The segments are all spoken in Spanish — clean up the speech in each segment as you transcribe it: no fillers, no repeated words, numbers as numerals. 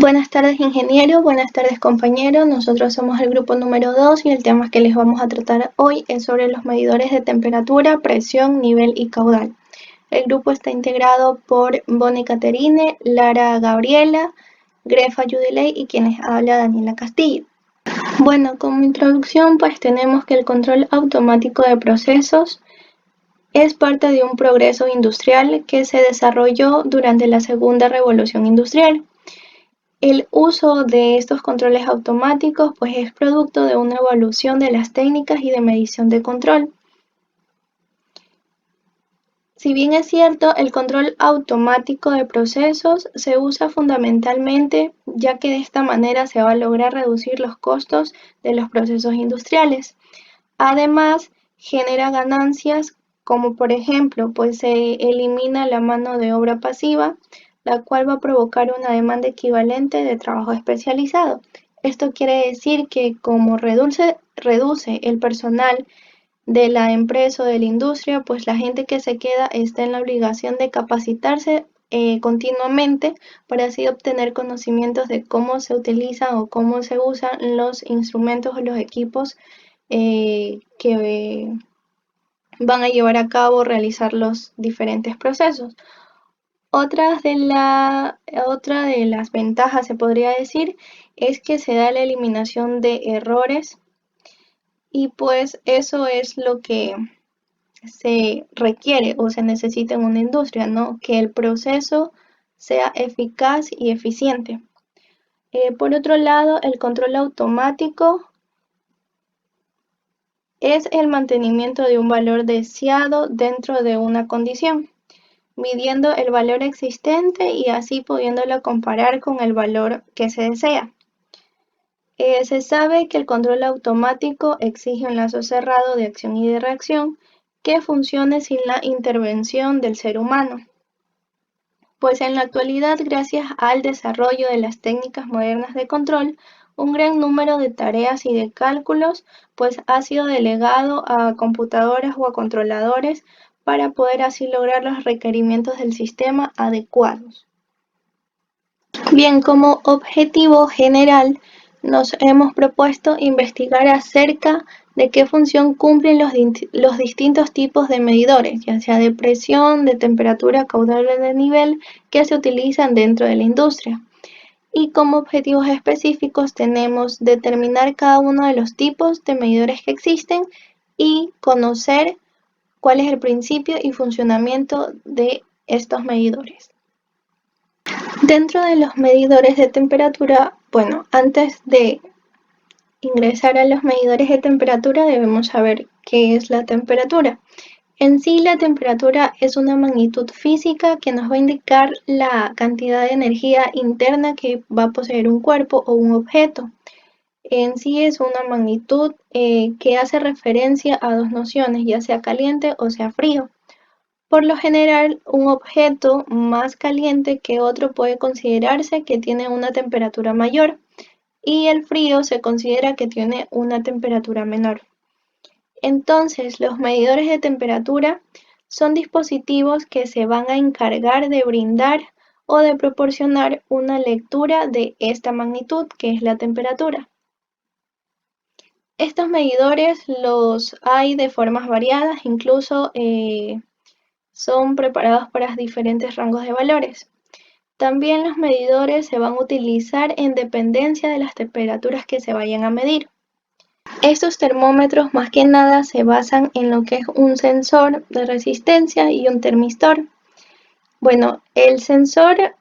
Buenas tardes, ingeniero. Buenas tardes, compañero. Nosotros somos el grupo número 2 y el tema que les vamos a tratar hoy es sobre los medidores de temperatura, presión, nivel y caudal. El grupo está integrado por Bonnie Caterine, Lara Gabriela, Grefa Judiley y quienes habla Daniela Castillo. Bueno, como introducción pues tenemos que el control automático de procesos es parte de un progreso industrial que se desarrolló durante la segunda revolución industrial. El uso de estos controles automáticos pues es producto de una evolución de las técnicas y de medición de control. Si bien es cierto, el control automático de procesos se usa fundamentalmente ya que de esta manera se va a lograr reducir los costos de los procesos industriales. Además, genera ganancias como por ejemplo, pues se elimina la mano de obra pasiva, la cual va a provocar una demanda equivalente de trabajo especializado. Esto quiere decir que como reduce el personal de la empresa o de la industria, pues la gente que se queda está en la obligación de capacitarse continuamente para así obtener conocimientos de cómo se utilizan o cómo se usan los instrumentos o los equipos que van a llevar a cabo realizar los diferentes procesos. Otra de las ventajas, se podría decir, es que se da la eliminación de errores y pues eso es lo que se requiere o se necesita en una industria, ¿no? Que el proceso sea eficaz y eficiente. Por otro lado, el control automático es el mantenimiento de un valor deseado dentro de una condición, midiendo el valor existente y así pudiéndolo comparar con el valor que se desea. Se sabe que el control automático exige un lazo cerrado de acción y de reacción que funcione sin la intervención del ser humano. Pues en la actualidad, gracias al desarrollo de las técnicas modernas de control, un gran número de tareas y de cálculos pues ha sido delegado a computadoras o a controladores para poder así lograr los requerimientos del sistema adecuados. Bien, como objetivo general, nos hemos propuesto investigar acerca de qué función cumplen los distintos tipos de medidores, ya sea de presión, de temperatura, caudal o de nivel, que se utilizan dentro de la industria. Y como objetivos específicos tenemos determinar cada uno de los tipos de medidores que existen y conocer cuál es el principio y funcionamiento de estos medidores. Dentro de los medidores de temperatura, bueno, antes de ingresar a los medidores de temperatura debemos saber qué es la temperatura. En sí, la temperatura es una magnitud física que nos va a indicar la cantidad de energía interna que va a poseer un cuerpo o un objeto. En sí es una magnitud que hace referencia a dos nociones, ya sea caliente o sea frío. Por lo general, un objeto más caliente que otro puede considerarse que tiene una temperatura mayor y el frío se considera que tiene una temperatura menor. Entonces, los medidores de temperatura son dispositivos que se van a encargar de brindar o de proporcionar una lectura de esta magnitud, que es la temperatura. Estos medidores los hay de formas variadas, incluso son preparados para diferentes rangos de valores. También los medidores se van a utilizar en dependencia de las temperaturas que se vayan a medir. Estos termómetros más que nada se basan en lo que es un sensor de resistencia y un termistor. Bueno, el sensor,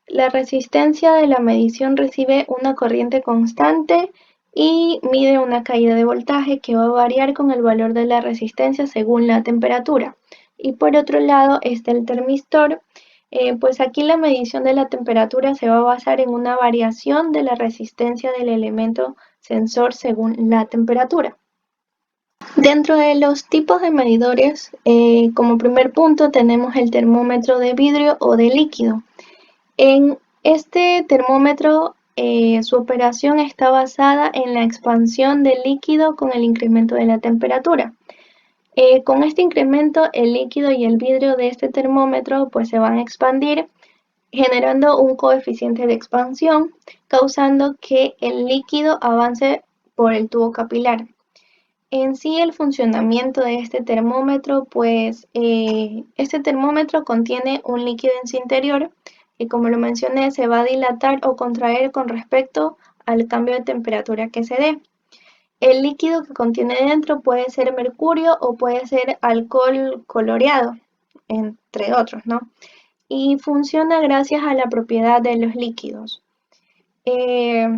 la resistencia de la medición recibe una corriente constante y mide una caída de voltaje que va a variar con el valor de la resistencia según la temperatura. Y por otro lado está el termistor, pues aquí la medición de la temperatura se va a basar en una variación de la resistencia del elemento sensor según la temperatura. Dentro de los tipos de medidores, como primer punto tenemos el termómetro de vidrio o de líquido. En este termómetro, su operación está basada en la expansión del líquido con el incremento de la temperatura. Con este incremento, el líquido y el vidrio de este termómetro pues se van a expandir generando un coeficiente de expansión, causando que el líquido avance por el tubo capilar. En sí, el funcionamiento de este termómetro, pues este termómetro contiene un líquido en su interior que, como lo mencioné, se va a dilatar o contraer con respecto al cambio de temperatura que se dé. El líquido que contiene dentro puede ser mercurio o puede ser alcohol coloreado, entre otros, ¿no? Y funciona gracias a la propiedad de los líquidos. Eh,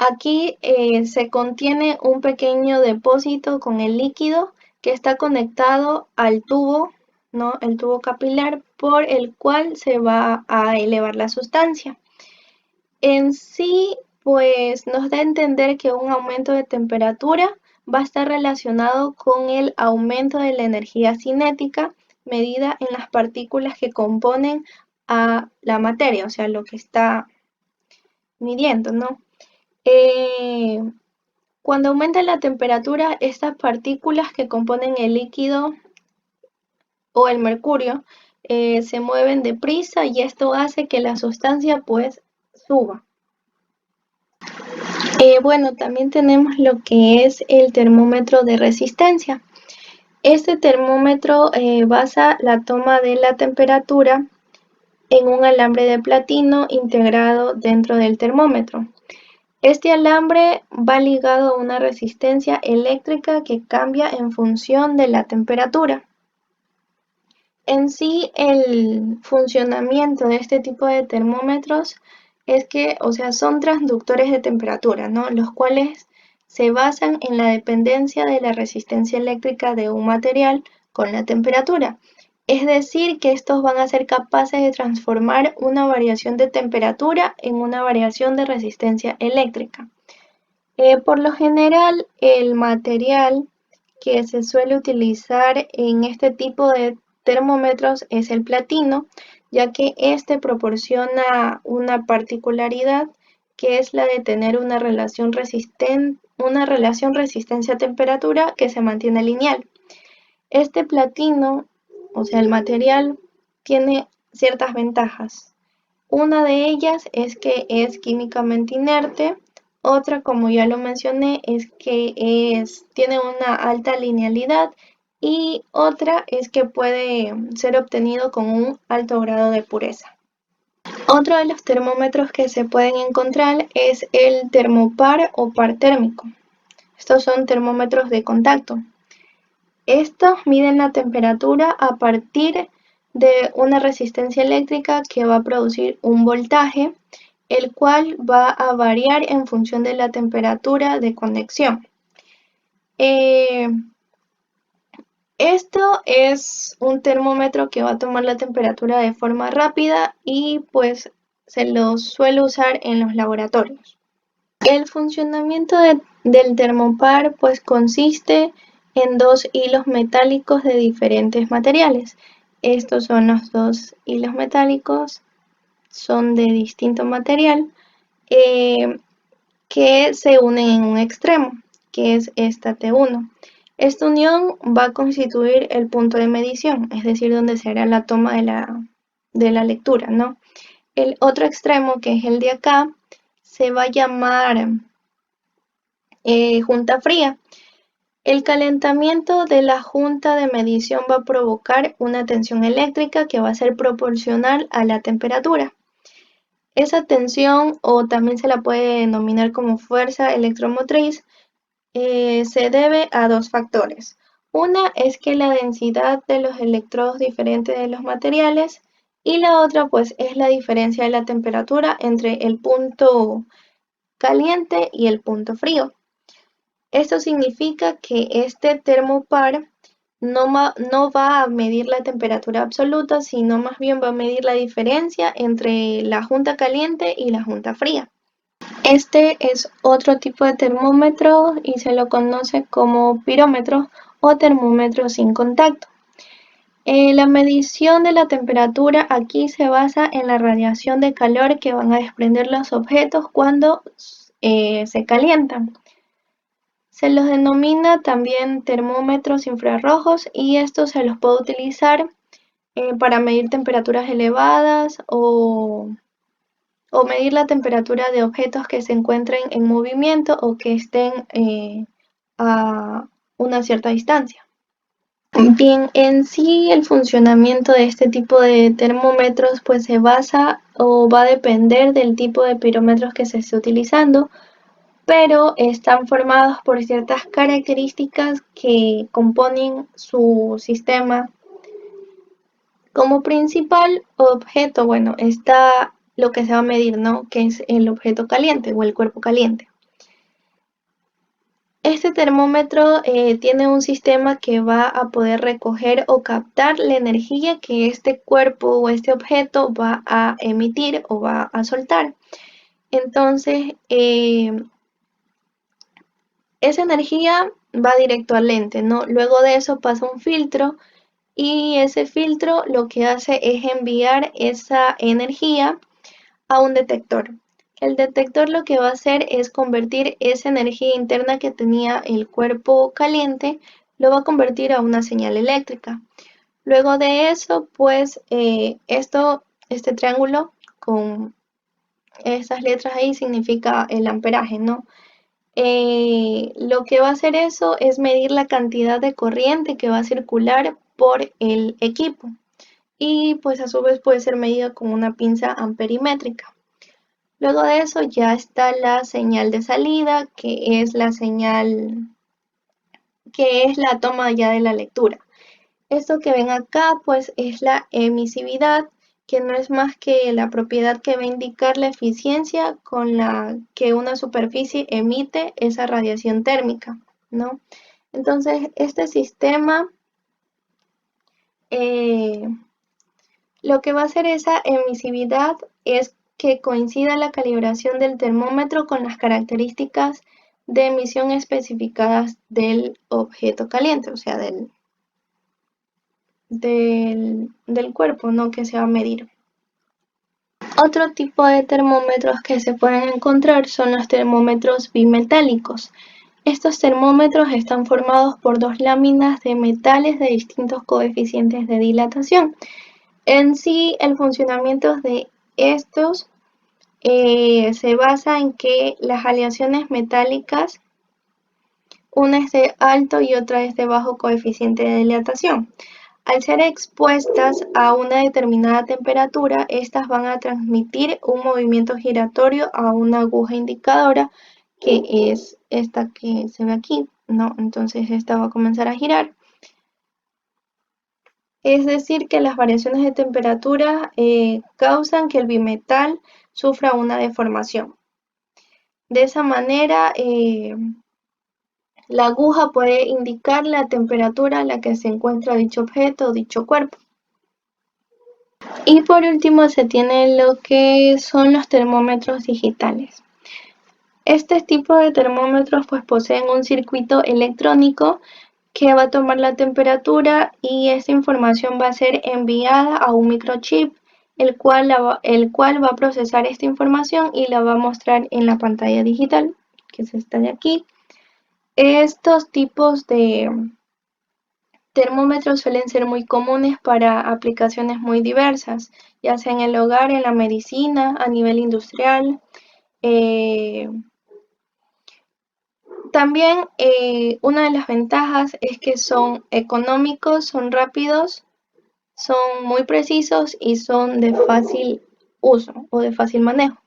Aquí se contiene un pequeño depósito con el líquido que está conectado al tubo, ¿no? El tubo capilar por el cual se va a elevar la sustancia. En sí, pues nos da a entender que un aumento de temperatura va a estar relacionado con el aumento de la energía cinética medida en las partículas que componen a la materia, o sea, lo que está midiendo, ¿no? Eh, Cuando aumenta la temperatura, estas partículas que componen el líquido o el mercurio se mueven deprisa y esto hace que la sustancia pues suba. Bueno, también tenemos lo que es el termómetro de resistencia. Este termómetro basa la toma de la temperatura en un alambre de platino integrado dentro del termómetro. Este alambre va ligado a una resistencia eléctrica que cambia en función de la temperatura. En sí, el funcionamiento de este tipo de termómetros es que, o sea, son transductores de temperatura, ¿no? Los cuales se basan en la dependencia de la resistencia eléctrica de un material con la temperatura. Es decir, que estos van a ser capaces de transformar una variación de temperatura en una variación de resistencia eléctrica. Por lo general, el material que se suele utilizar en este tipo de termómetros es el platino, ya que este proporciona una particularidad que es la de tener una relación resistencia-temperatura que se mantiene lineal. Este platino, o sea, el material, tiene ciertas ventajas. Una de ellas es que es químicamente inerte. Otra, como ya lo mencioné, es que tiene una alta linealidad y otra es que puede ser obtenido con un alto grado de pureza. Otro de los termómetros que se pueden encontrar es el termopar o par térmico. Estos son termómetros de contacto. Estos miden la temperatura a partir de una resistencia eléctrica que va a producir un voltaje, el cual va a variar en función de la temperatura de conexión. Esto es un termómetro que va a tomar la temperatura de forma rápida y pues se lo suele usar en los laboratorios. El funcionamiento del termopar pues consiste en dos hilos metálicos de diferentes materiales. Estos son los dos hilos metálicos, son de distinto material que se unen en un extremo, que es esta T1. Esta unión va a constituir el punto de medición, es decir, donde se hará la toma de la lectura, ¿no? El otro extremo, que es el de acá, se va a llamar junta fría. El calentamiento de la junta de medición va a provocar una tensión eléctrica que va a ser proporcional a la temperatura. Esa tensión, o también se la puede denominar como fuerza electromotriz, se debe a dos factores. Una es que la densidad de los electrodos diferente de los materiales y la otra pues es la diferencia de la temperatura entre el punto caliente y el punto frío. Esto significa que este termopar no va a medir la temperatura absoluta, sino más bien va a medir la diferencia entre la junta caliente y la junta fría. Este es otro tipo de termómetro y se lo conoce como pirómetro o termómetro sin contacto. La medición de la temperatura aquí se basa en la radiación de calor que van a desprender los objetos cuando se calientan. Se los denomina también termómetros infrarrojos y estos se los puede utilizar para medir temperaturas elevadas o medir la temperatura de objetos que se encuentren en movimiento o que estén a una cierta distancia. Bien, en sí el funcionamiento de este tipo de termómetros pues se basa o va a depender del tipo de pirómetros que se esté utilizando, pero están formados por ciertas características que componen su sistema. Como principal objeto, bueno, está lo que se va a medir, ¿no? Que es el objeto caliente o el cuerpo caliente. Este termómetro tiene un sistema que va a poder recoger o captar la energía que este cuerpo o este objeto va a emitir o va a soltar. Entonces, esa energía va directo al lente, ¿no? Luego de eso pasa un filtro y ese filtro lo que hace es enviar esa energía a un detector. El detector lo que va a hacer es convertir esa energía interna que tenía el cuerpo caliente, lo va a convertir a una señal eléctrica. Luego de eso, pues este triángulo con esas letras ahí significa el amperaje, ¿no? Lo que va a hacer eso es medir la cantidad de corriente que va a circular por el equipo y pues a su vez puede ser medida con una pinza amperimétrica. Luego de eso ya está la señal de salida, que es la señal, que es la toma ya de la lectura. Esto que ven acá pues es la emisividad, que no es más que la propiedad que va a indicar la eficiencia con la que una superficie emite esa radiación térmica, ¿no? Entonces, este sistema lo que va a hacer esa emisividad es que coincida la calibración del termómetro con las características de emisión especificadas del objeto caliente, o sea, del cuerpo, ¿no? Que se va a medir. Otro tipo de termómetros que se pueden encontrar son los termómetros bimetálicos. Estos termómetros están formados por dos láminas de metales de distintos coeficientes de dilatación. En sí, el funcionamiento de estos se basa en que las aleaciones metálicas, una es de alto y otra es de bajo coeficiente de dilatación. Al ser expuestas a una determinada temperatura, estas van a transmitir un movimiento giratorio a una aguja indicadora, que es esta que se ve aquí, ¿no? Entonces esta va a comenzar a girar. Es decir, que las variaciones de temperatura causan que el bimetal sufra una deformación. De esa manera, la aguja puede indicar la temperatura a la que se encuentra dicho objeto o dicho cuerpo. Y por último se tiene lo que son los termómetros digitales. Este tipo de termómetros pues poseen un circuito electrónico que va a tomar la temperatura y esta información va a ser enviada a un microchip, el cual va a procesar esta información y la va a mostrar en la pantalla digital, que es esta de aquí. Estos tipos de termómetros suelen ser muy comunes para aplicaciones muy diversas, ya sea en el hogar, en la medicina, a nivel industrial. También una de las ventajas es que son económicos, son rápidos, son muy precisos y son de fácil uso o de fácil manejo.